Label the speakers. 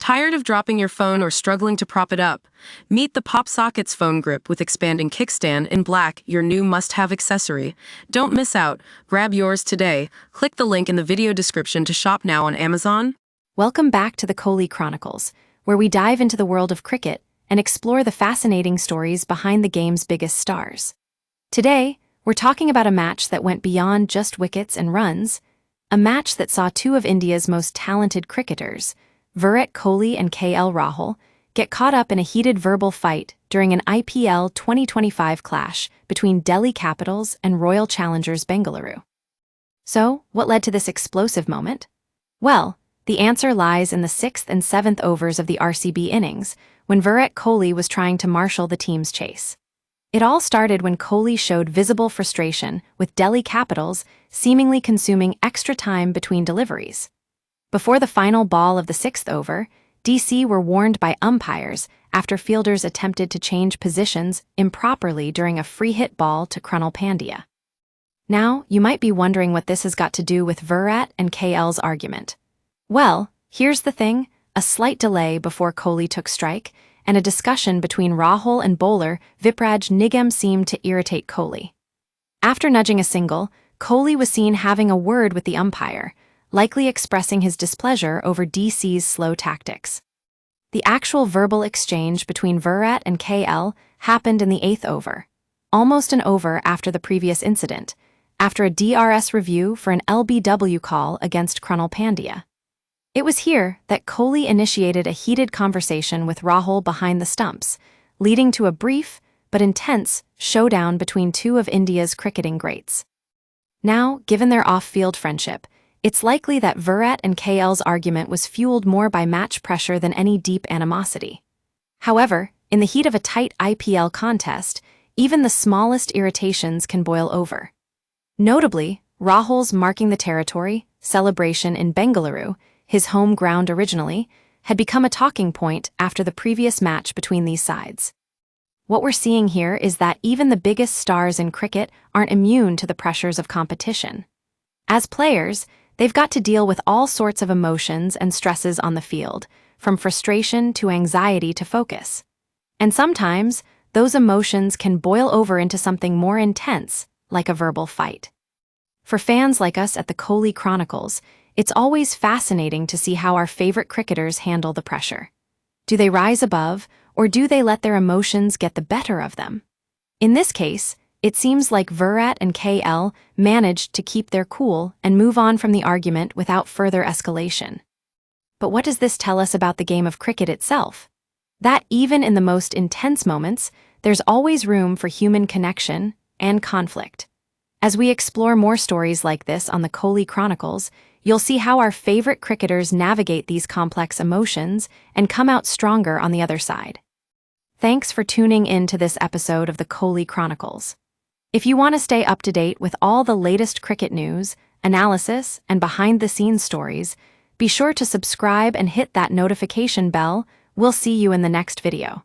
Speaker 1: Tired of dropping your phone or struggling to prop it up? Meet the PopSockets phone grip with expanding kickstand in black, your new must-have accessory. Don't miss out. Grab yours today. Click the link in the video description to shop now on Amazon.
Speaker 2: Welcome back to the Kohli Chronicles, where we dive into the world of cricket and explore the fascinating stories behind the game's biggest stars. Today, we're talking about a match that went beyond just wickets and runs, a match that saw two of India's most talented cricketers, Virat Kohli and Rahul, get caught up in a heated verbal fight during an IPL 2025 clash between Delhi Capitals and Royal Challengers Bengaluru. So, what led to this explosive moment? Well, the answer lies in the 6th and 7th overs of the RCB innings, when Virat Kohli was trying to marshal the team's chase. It all started when Kohli showed visible frustration with Delhi Capitals seemingly consuming extra time between deliveries. Before the final ball of the 6th over, DC were warned by umpires after fielders attempted to change positions improperly during a free hit ball to Krunal Pandya. Now, you might be wondering what this has got to do with Virat and KL's argument. Well, here's the thing: a slight delay before Kohli took strike, and a discussion between Rahul and bowler Vipraj Nigam seemed to irritate Kohli. After nudging a single, Kohli was seen having a word with the umpire, likely expressing his displeasure over DC's slow tactics. The actual verbal exchange between Virat and KL happened in the 8th over, almost an over after the previous incident, after a DRS review for an LBW call against Krunal Pandya. It was here that Kohli initiated a heated conversation with Rahul behind the stumps, leading to a brief but intense showdown between two of India's cricketing greats. Now, given their off-field friendship, it's likely that Virat and KL's argument was fueled more by match pressure than any deep animosity. However, in the heat of a tight IPL contest, even the smallest irritations can boil over. Notably, Rahul's marking the territory celebration in Bengaluru, his home ground originally, had become a talking point after the previous match between these sides. What we're seeing here is that even the biggest stars in cricket aren't immune to the pressures of competition. As players, they've got to deal with all sorts of emotions and stresses on the field, from frustration to anxiety to focus. And sometimes, those emotions can boil over into something more intense, like a verbal fight. For fans like us at the Kohli Chronicles, it's always fascinating to see how our favorite cricketers handle the pressure. Do they rise above, or do they let their emotions get the better of them? In this case, it seems like Virat and KL managed to keep their cool and move on from the argument without further escalation. But what does this tell us about the game of cricket itself? That even in the most intense moments, there's always room for human connection and conflict. As we explore more stories like this on the Kohli Chronicles, you'll see how our favorite cricketers navigate these complex emotions and come out stronger on the other side. Thanks for tuning in to this episode of the Kohli Chronicles. If you want to stay up to date with all the latest cricket news, analysis, and behind-the-scenes stories, be sure to subscribe and hit that notification bell. We'll see you in the next video.